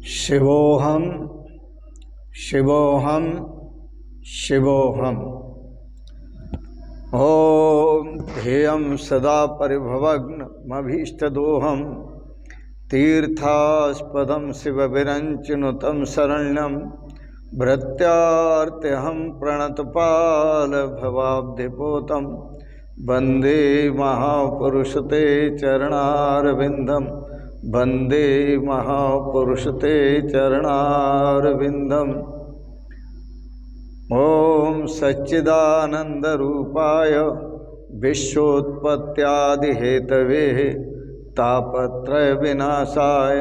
शिवोऽहं शिवोऽहं शिवोऽहम्। ॐ ध्येयं सदा परिभवग्नमभीष्टदोहं तीर्थास्पदं शिवविरञ्चनुतं शरण्यं भृत्यार्त्यहं प्रणतपालभवाब्धिपोतं वन्दे महापुरुषते चरणारविन्दं वन्दे महापुरुषते चरणारविन्दम्। ॐ सच्चिदानन्दरूपाय विश्वोत्पत्त्यादिहेतवे तापत्रयविनाशाय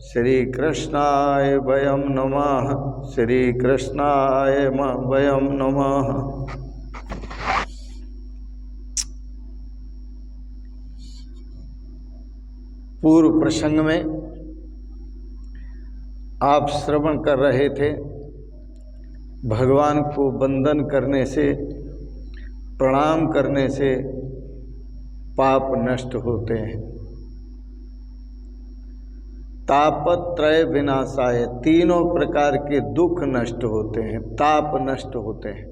श्रीकृष्णाय वयं नमः। श्रीकृष्णाय वयं नमः। पूर्व प्रसंग में आप श्रवण कर रहे थे, भगवान को वंदन करने से, प्रणाम करने से पाप नष्ट होते हैं। तापत्रय विनाशाय, तीनों प्रकार के दुख नष्ट होते हैं, ताप नष्ट होते हैं।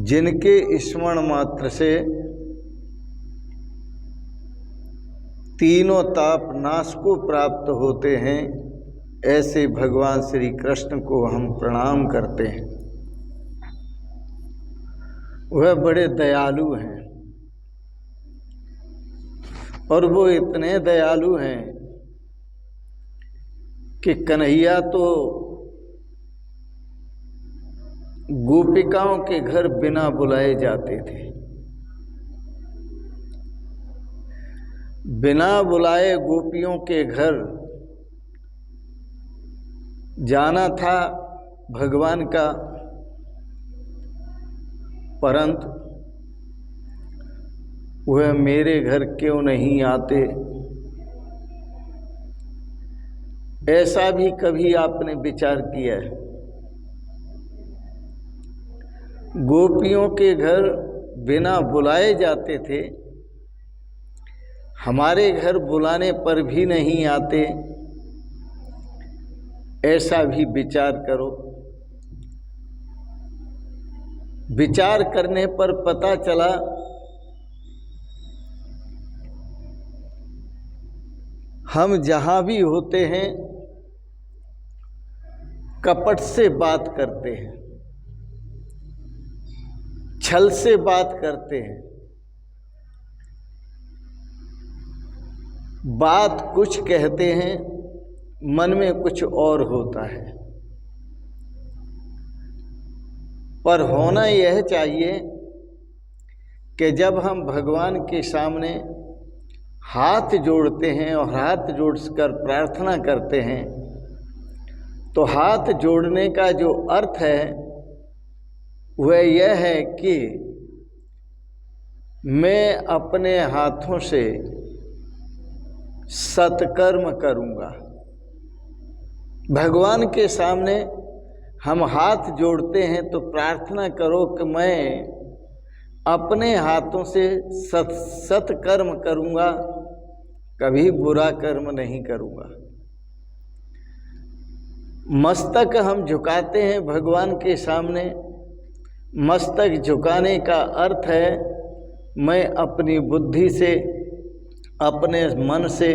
जिनके स्मरण मात्र से तीनों ताप नाश को प्राप्त होते हैं, ऐसे भगवान श्री कृष्ण को हम प्रणाम करते हैं। वह बड़े दयालु हैं और वो इतने दयालु हैं कि कन्हैया तो गोपिकाओं के घर बिना बुलाए जाते थे। बिना बुलाए गोपियों के घर जाना था भगवान का, परंतु वह मेरे घर क्यों नहीं आते, ऐसा भी कभी आपने विचार किया है? गोपियों के घर बिना बुलाए जाते थे, हमारे घर बुलाने पर भी नहीं आते, ऐसा भी विचार करो। विचार करने पर पता चला हम जहाँ भी होते हैं कपट से बात करते हैं, छल से बात करते हैं, बात कुछ कहते हैं, मन में कुछ और होता है। पर होना यह चाहिए कि जब हम भगवान के सामने हाथ जोड़ते हैं और हाथ जोड़कर प्रार्थना करते हैं, तो हाथ जोड़ने का जो अर्थ है वह यह है कि मैं अपने हाथों से सत्कर्म करूँगा। भगवान के सामने हम हाथ जोड़ते हैं तो प्रार्थना करो कि मैं अपने हाथों से सत्कर्म करूँगा, कभी बुरा कर्म नहीं करूँगा। मस्तक हम झुकाते हैं भगवान के सामने। मस्तक झुकाने का अर्थ है मैं अपनी बुद्धि से, अपने मन से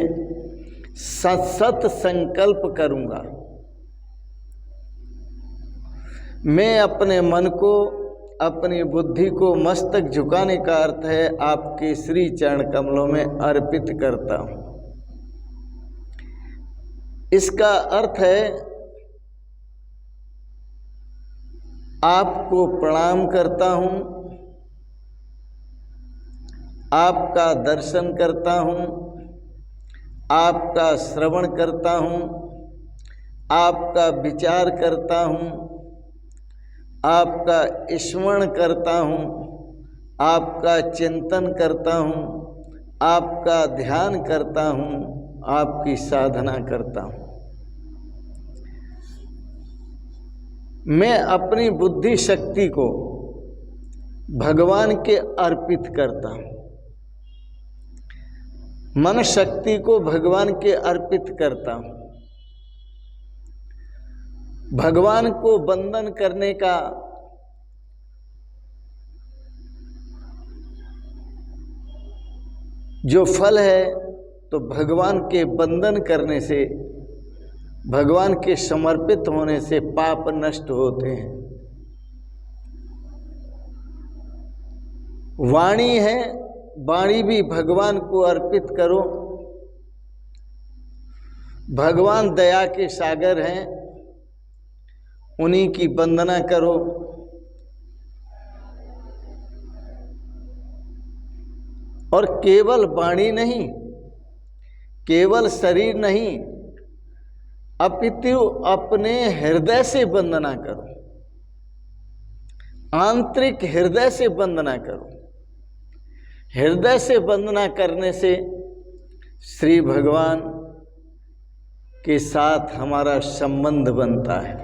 सत संकल्प करूँगा। मैं अपने मन को, अपनी बुद्धि को मस्तक झुकाने का अर्थ है आपके श्री चरण कमलों में अर्पित करता हूँ। इसका अर्थ है आपको प्रणाम करता हूँ, आपका दर्शन करता हूँ, आपका श्रवण करता हूँ, आपका विचार करता हूँ, आपका स्मरण करता हूँ, आपका चिंतन करता हूँ, आपका ध्यान करता हूँ, आपकी साधना करता हूँ। मैं अपनी बुद्धि शक्ति को भगवान के अर्पित करता हूँ। मन शक्ति को भगवान के अर्पित करता हूं। भगवान को वंदन करने का जो फल है, तो भगवान के वंदन करने से, भगवान के समर्पित होने से पाप नष्ट होते हैं। वाणी है, वाणी भी भगवान को अर्पित करो। भगवान दया के सागर हैं, उन्हीं की वंदना करो। और केवल वाणी नहीं, केवल शरीर नहीं, अपितु अपने हृदय से वंदना करो, आंतरिक हृदय से वंदना करो। हृदय से वंदना करने से श्री भगवान के साथ हमारा संबंध बनता है।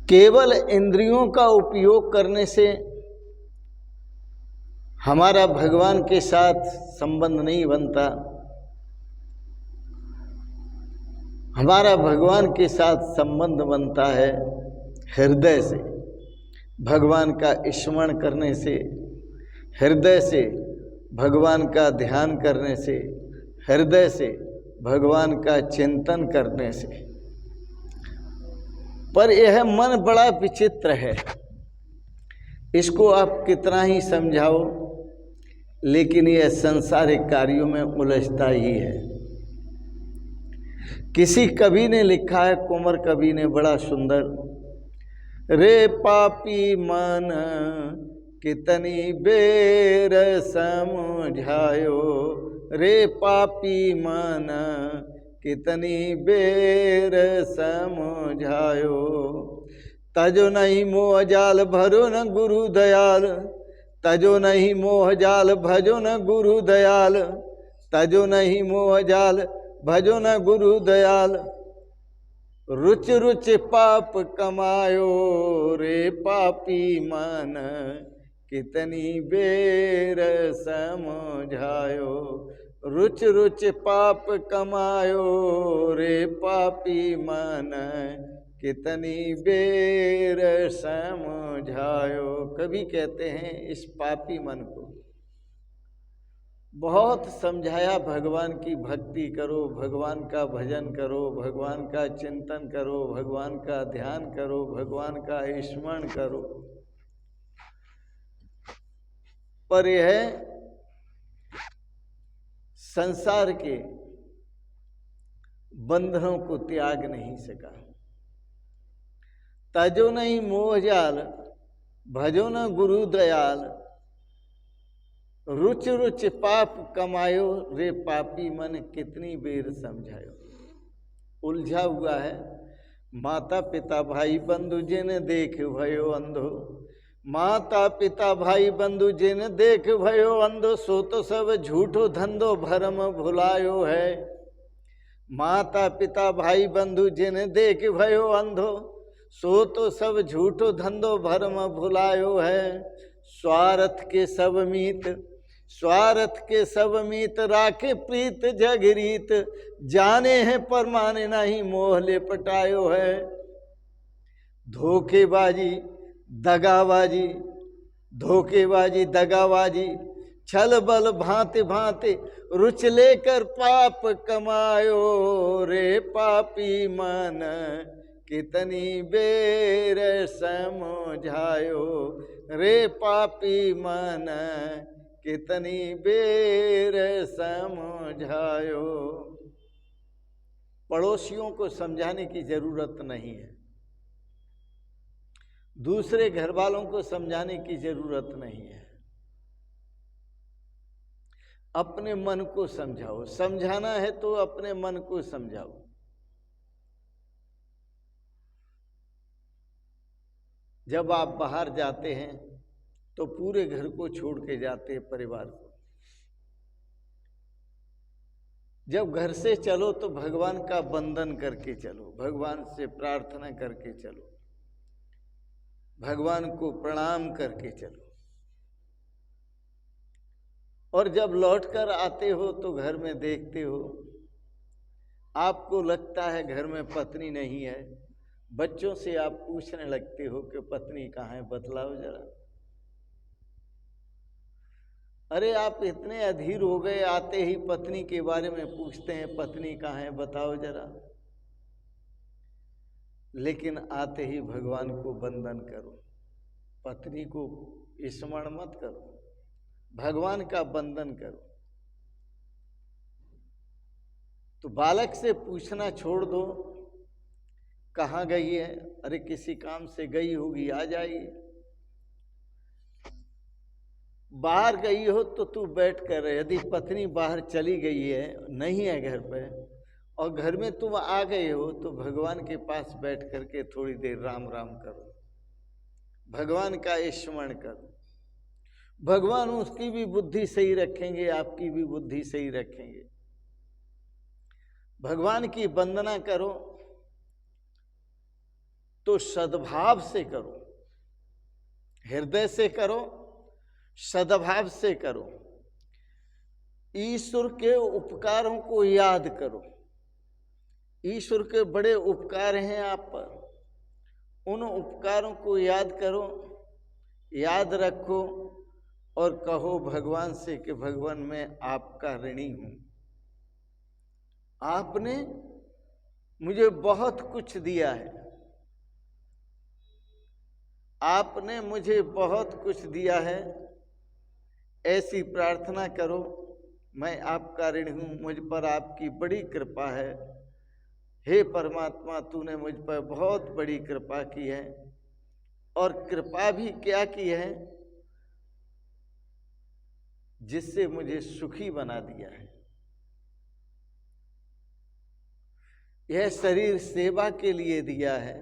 केवल इंद्रियों का उपयोग करने से हमारा भगवान के साथ संबंध नहीं बनता। हमारा भगवान के साथ संबंध बनता है हृदय से, भगवान का स्मरण करने से, हृदय से भगवान का ध्यान करने से, हृदय से भगवान का चिंतन करने से। पर यह मन बड़ा विचित्र है, इसको आप कितना ही समझाओ, लेकिन यह संसारिक कार्यों में उलझता ही है। किसी कवि ने लिखा है, कुंवर कवि ने, बड़ा सुंदर, रे पापी मन कितनी बेर समझायो, रे पापी मन कितनी बेर समझायो, तजो नहीं मोह जाल भरो न गुरु दयाल, तजो नहीं मोह जाल भजो न गुरु दयाल, तजो नहीं मोह जाल भजो न गुरु दयाल, रुच रुच पाप कमायो, रे पापी मन कितनी बेर समझायो, रुच रुच पाप कमायो, रे पापी मन कितनी बेर समझायो। कवि कहते हैं इस पापी मन को बहुत समझाया, भगवान की भक्ति करो, भगवान का भजन करो, भगवान का चिंतन करो, भगवान का ध्यान करो, भगवान का स्मरण करो, पर यह संसार के बंधनों को त्याग नहीं सका। तजो नहीं मोह जाल भजो न गुरु दयाल, रुच रुच पाप कमायो, रे पापी मन कितनी बेर समझायो। उलझा हुआ है, माता पिता भाई बंधु जिन देख भयो अंधो, माता पिता भाई बंधु जिन देख भयो अंधो, सो तो सब झूठो धंधो भरम भुलायो है। माता पिता भाई बंधु जिन देख भयो अंधो, सो तो सब झूठो धंधो भरम भुलायो है। स्वार्थ के सब मीत, स्वार्थ के सब मीत, राखे प्रीत जगरीत, जाने हैं पर माने नहीं, मोह ले पटायो है। धोखेबाजी दगाबाजी, धोखेबाजी दगाबाजी, छल बल भांति भांति, रुच लेकर पाप कमायो, रे पापी मन कितनी बेर समझायो, रे पापी मन कितनी बेर समझायो। पड़ोसियों को समझाने की जरूरत नहीं है, दूसरे घर वालों को समझाने की जरूरत नहीं है, अपने मन को समझाओ। समझाना है तो अपने मन को समझाओ। जब आप बाहर जाते हैं तो पूरे घर को छोड़ के जाते हैं, परिवार को। जब घर से चलो तो भगवान का वंदन करके चलो, भगवान से प्रार्थना करके चलो, भगवान को प्रणाम करके चलो। और जब लौटकर आते हो तो घर में देखते हो, आपको लगता है घर में पत्नी नहीं है, बच्चों से आप पूछने लगते हो कि पत्नी कहाँ है, बतलाओ जरा। अरे आप इतने अधीर हो गए, आते ही पत्नी के बारे में पूछते हैं, पत्नी कहाँ है बताओ जरा। लेकिन आते ही भगवान को वंदन करो, पत्नी को स्मरण मत करो, भगवान का वंदन करो। तो बालक से पूछना छोड़ दो, कहाँ गई है, अरे किसी काम से गई होगी, आ जाएगी। बाहर गई हो तो तू बैठ कर, यदि पत्नी बाहर चली गई है, नहीं है घर पे, और घर में तुम आ गए हो, तो भगवान के पास बैठ करके थोड़ी देर राम राम करो, भगवान का स्मरण करो। भगवान उसकी भी बुद्धि सही रखेंगे, आपकी भी बुद्धि सही रखेंगे। भगवान की वंदना करो तो सद्भाव से करो, हृदय से करो, सद्भाव से करो। ईश्वर के उपकारों को याद करो, ईश्वर के बड़े उपकार हैं आप पर, उन उपकारों को याद करो, याद रखो और कहो भगवान से कि भगवान मैं आपका ऋणी हूं, आपने मुझे बहुत कुछ दिया है, आपने मुझे बहुत कुछ दिया है। ऐसी प्रार्थना करो, मैं आपका ऋणी हूं, मुझ पर आपकी बड़ी कृपा है, हे परमात्मा तूने मुझ पर बहुत बड़ी कृपा की है। और कृपा भी क्या की है, जिससे मुझे सुखी बना दिया है। यह शरीर सेवा के लिए दिया है,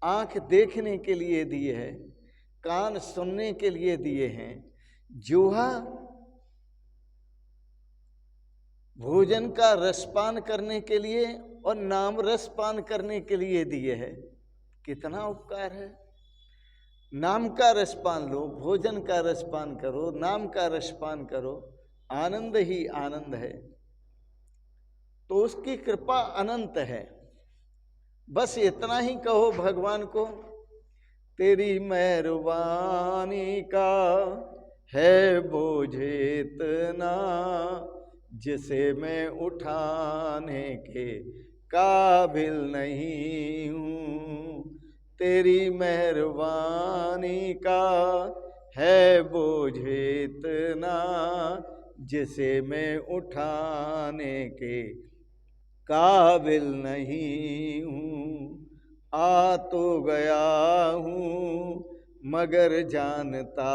आंख देखने के लिए दिए है, कान सुनने के लिए दिए हैं, जिह्वा भोजन का रसपान करने के लिए और नाम रसपान करने के लिए दिए है। कितना उपकार है। नाम का रसपान लो, भोजन का रसपान करो, नाम का रसपान करो, आनंद ही आनंद है। तो उसकी कृपा अनंत है। बस इतना ही कहो भगवान को, तेरी मेहरबानी का है बोझ इतना, जिसे मैं उठाने के काबिल नहीं हूँ। तेरी मेहरबानी का है बोझ इतना, जिसे मैं उठाने के काबिल नहीं हूँ। आ तो गया हूँ मगर जानता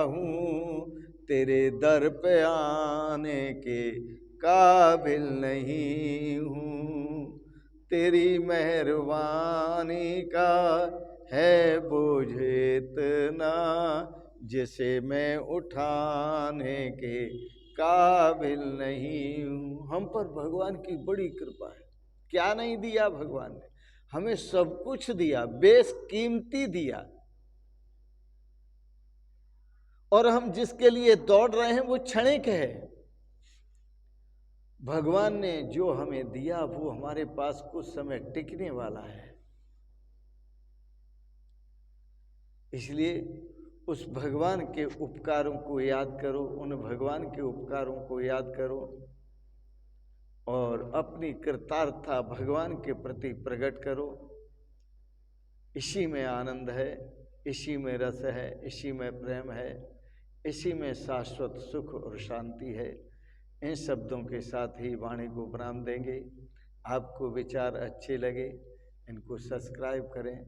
हूँ, तेरे दर पे आने के काबिल नहीं हूँ। तेरी मेहरबानी का है बोझ इतना, जिसे मैं उठाने के काबिल नहीं हूँ। हम पर भगवान की बड़ी कृपा है। क्या नहीं दिया भगवान ने, हमें सब कुछ दिया, बेशकीमती दिया। और हम जिसके लिए दौड़ रहे हैं वो क्षणिक है। भगवान ने जो हमें दिया वो हमारे पास कुछ समय टिकने वाला है। इसलिए उस भगवान के उपकारों को याद करो, उन भगवान के उपकारों को याद करो और अपनी कृतार्थता भगवान के प्रति प्रकट करो। इसी में आनंद है, इसी में रस है, इसी में प्रेम है, इसी में शाश्वत सुख और शांति है। इन शब्दों के साथ ही वाणी को विराम देंगे। आपको विचार अच्छे लगे इनको सब्सक्राइब करें,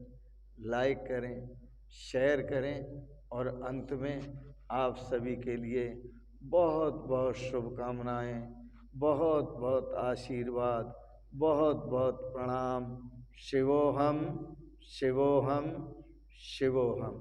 लाइक करें, शेयर करें और अंत में आप सभी के लिए बहुत बहुत शुभकामनाएं, बहुत बहुत आशीर्वाद, बहुत बहुत प्रणाम। शिवोहम शिवोहम शिवोहम।